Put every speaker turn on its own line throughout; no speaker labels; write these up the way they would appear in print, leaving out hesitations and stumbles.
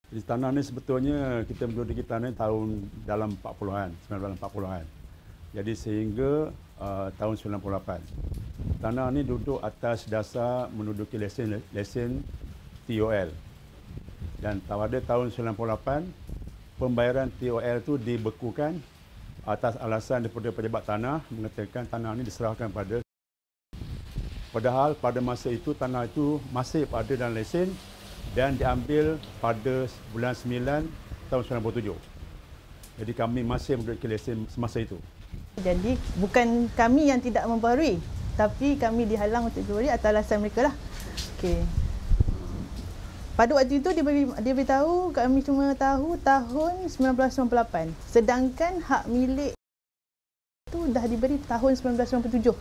Di tanah ni sebetulnya kita menduduki tanah ni dalam 40-an, 1940-an. Jadi sehingga tahun 98. Tanah ni duduk atas dasar menduduki lesen TOL. Dan pada tahun 98, pembayaran TOL itu dibekukan atas alasan daripada pejabat tanah mengatakan tanah ini diserahkan pada. Padahal pada masa itu tanah itu masih ada dalam lesen dan diambil pada bulan 9 tahun 97. Jadi kami masih menduduki lesen semasa itu.
Jadi bukan kami yang tidak memperbarui, tapi kami dihalang untuk memperbarui atas alasan mereka lah. Okey. Pada waktu itu dia beritahu kami cuma tahu tahun 1998. Sedangkan hak milik itu dah diberi tahun 1997.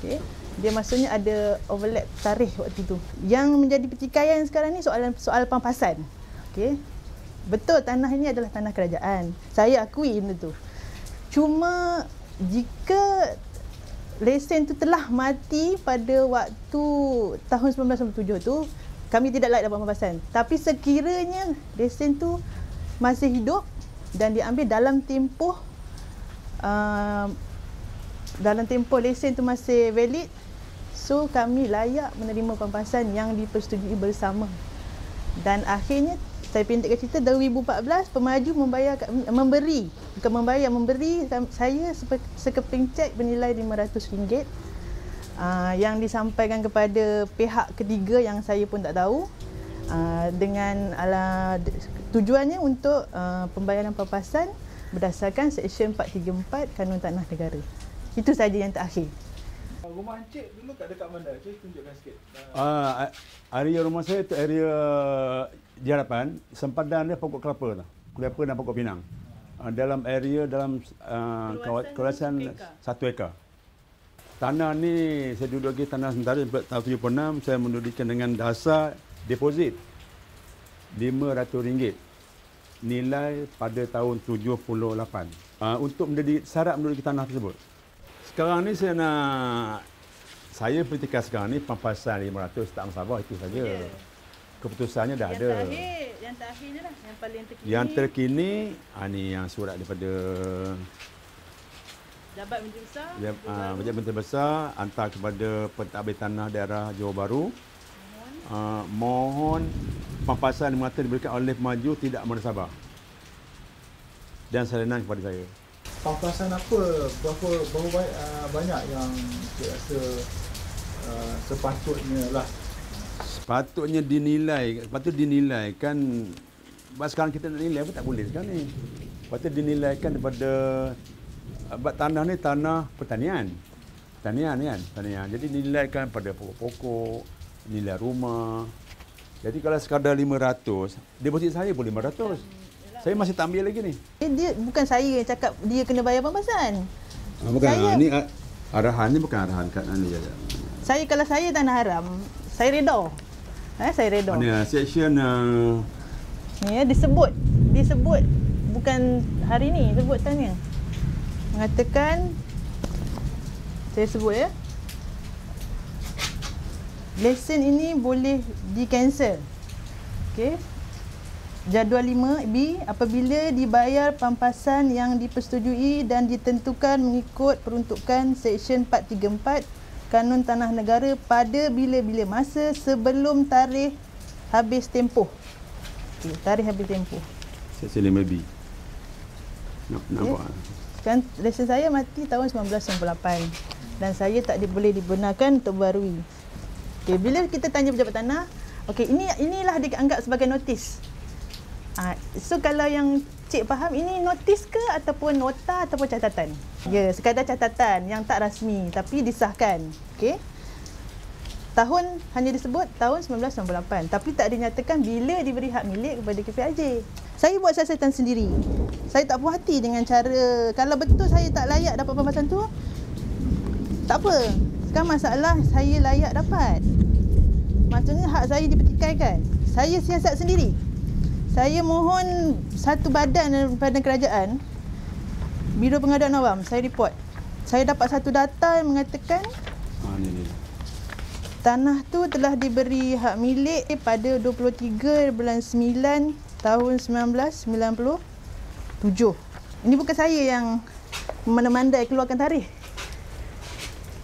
Okey. Dia maksudnya ada overlap tarikh waktu itu. Yang menjadi pertikaian sekarang ni soal pampasan. Okey. Betul tanah ini adalah tanah kerajaan. Saya akui benda tu. Cuma jika lesen tu telah mati pada waktu tahun 1997 tu, kami tidak layak dapat pampasan. Tapi sekiranya lesen tu masih hidup dan diambil dalam tempoh lesen tu masih valid, so kami layak menerima pampasan yang dipersetujui bersama. Dan akhirnya saya pendekkan cerita, 2014 pemaju memberi saya sekeping cek bernilai RM500 yang disampaikan kepada pihak ketiga yang saya pun tak tahu, dengan tujuannya untuk pembayaran pampasan berdasarkan Seksyen 434 Kanun Tanah Negara. Itu saja yang terakhir.
Rumah Encik dulu kat dekat mana? Encik tunjukkan sikit.
Area rumah saya itu area di hadapan, sempadan dia pokok kelapa dan pokok pinang. Dalam kawasan 1 ekar. Tanah ni saya duduki tanah sementara tahun 76, saya menduduki dengan dasar deposit RM500 nilai pada tahun 78 untuk menjadi syarat menduduki tanah tersebut. Sekarang ni saya pertikaian sekarang ni pampasan RM500 tak masalah, itu saja. Yeah. Keputusannya dah ada.
Yang terakhirnya lah, yang paling terkini.
Yang terkini, ni yang surat daripada
Jabat Menteri Besar.
Jabat Menteri Besar hantar kepada Pentadbir Tanah Daerah Johor Bahru. Mohon pampasan RM500 diberikan oleh pemaju tidak menasabah. Dan salinan kepada saya.
Pampasan apa? Berapa banyak yang Encik rasa sepatutnya lah?
Sepatutnya dinilaikan. Sekarang kita nak nilai pun tak boleh sekarang ni. Patut dinilaikan daripada tanah ni tanah pertanian. Pertanian. Jadi dinilaikan pada pokok-pokok, nilai rumah. Jadi kalau sekadar 500, deposit saya pun 500. Saya masih tak ambil lagi ni.
Dia bukan saya yang cakap dia kena bayar pampasan.
Bukan. Ini arahan ni bukan arahan kat ni saja.
Kalau saya tanah haram, saya reda. Saya reda.
Ni seksyen
ni disebut bukan hari ni sebutannya. Mengatakan, saya sebut ya. Lesen ini boleh di-cancel. Okey. Jadual 5B, apabila dibayar pampasan yang dipersetujui dan ditentukan mengikut peruntukan Seksyen 434 Kanun Tanah Negara pada bila-bila masa sebelum tarikh habis tempoh. Okay, tarikh habis tempoh.
Seksyen 5B. Nampak?
Kan lesen saya mati tahun 1998 dan saya tak boleh dibenarkan untuk berbarui. Okay, bila kita tanya pejabat tanah, okey, inilah dianggap sebagai notis. So kalau yang cik faham, ini notis ke ataupun nota ataupun catatan? Ya, sekadar catatan yang tak rasmi tapi disahkan. Okey. Tahun hanya disebut tahun 1998 tapi tak dinyatakan bila diberi hak milik kepada KPRJ. Saya buat siasatan sendiri. Saya tak puas hati dengan cara, kalau betul saya tak layak dapat pampasan tu, tak apa. Sekarang masalah saya layak dapat. Maksudnya hak saya dipertikaikan. Saya siasat sendiri. Saya mohon satu badan kerajaan, Biro Pengaduan Awam, saya report. Saya dapat satu data yang mengatakan tanah tu telah diberi hak milik pada 23 bulan 9 tahun 1997. Ini bukan saya yang memandai keluarkan tarikh.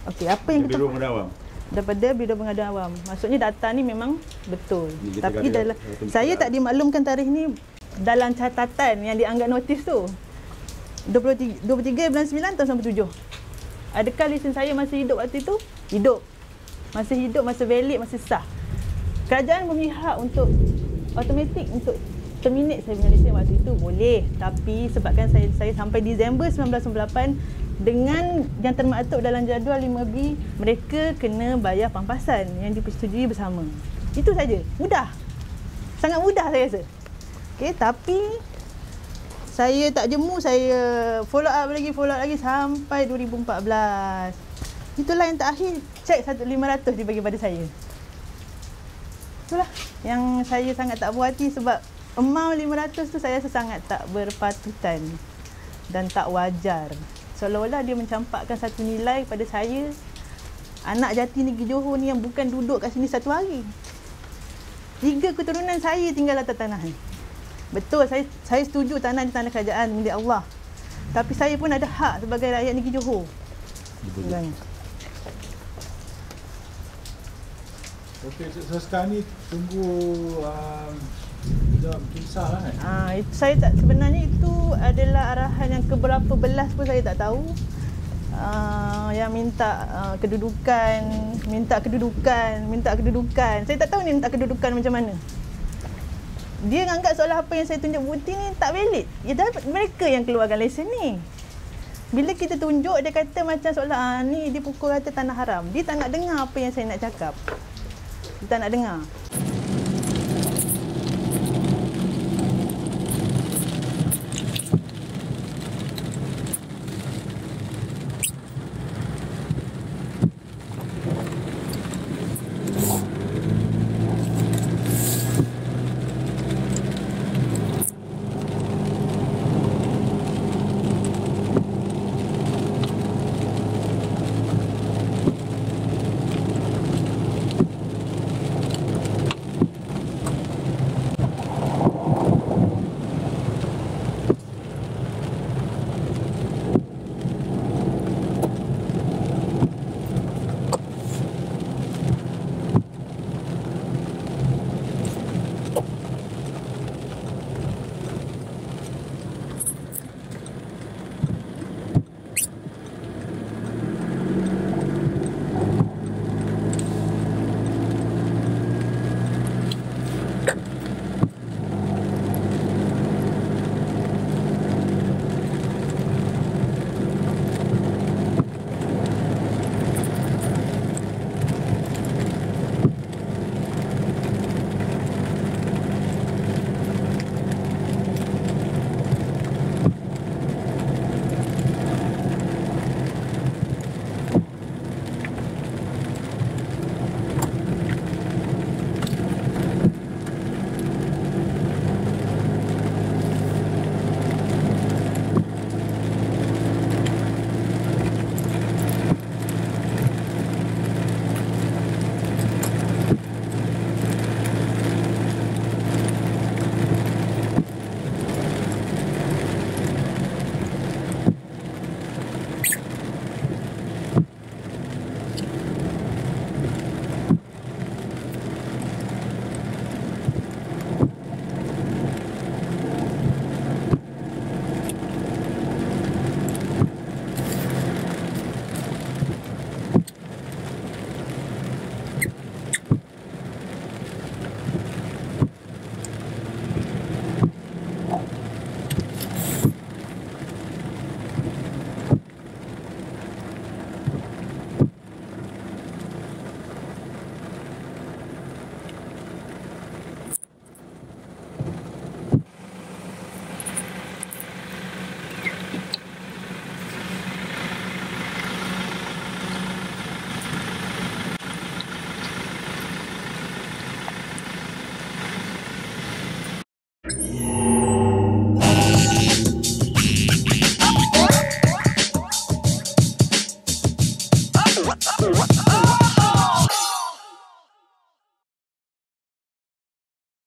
Okey, apa yang kita
Biro Pengadaan Awam.
daripada Biro Pengadaan Awam. Maksudnya data ni memang betul.
Ni kita
Tapi
ada
dalam
satu
saya
perkara.
tak dimaklumkan tarikh ni dalam catatan yang dianggap notis tu. 23 bulan 9 tahun 97. Adakah lesen saya masih hidup waktu itu? Hidup. Masih hidup, masih valid, masih sah. Kerajaan memihak untuk automatik untuk terminate saya punya lesen waktu itu boleh, tapi sebabkan saya sampai Disember 1998 dengan yang termaktub dalam jadual 5B, mereka kena bayar pampasan yang dipersetujui bersama. Itu saja. Mudah. Sangat mudah saya rasa. Okey, tapi saya tak jemu, saya follow up lagi sampai 2014. Itulah yang terakhir cek 1,500 dibagi pada saya. Itulah yang saya sangat tak puas hati sebab amount 500 tu saya rasa sangat tak berpatutan dan tak wajar. Seolah-olah dia mencampakkan satu nilai pada saya, anak jati negeri Johor ni yang bukan duduk kat sini satu hari. 3 keturunan saya tinggal atas tanah ni. Betul, saya setuju tanah ni tanah kerajaan milik Allah. Tapi saya pun ada hak sebagai rakyat negeri Johor. Sebenarnya.
Okey, so sekarang ni tunggu kisah lah kan?
Itu saya tak, sebenarnya itu adalah arahan yang keberapa belas pun saya tak tahu. Yang minta kedudukan. Saya tak tahu ni minta kedudukan macam mana. Dia anggap seolah apa yang saya tunjuk bukti ni tak valid. Ya, mereka yang keluarkan lesen ni. Bila kita tunjuk, dia kata macam seolah ni dia pukul rata tanah haram. Dia tak nak dengar apa yang saya nak cakap. Dia tak nak dengar.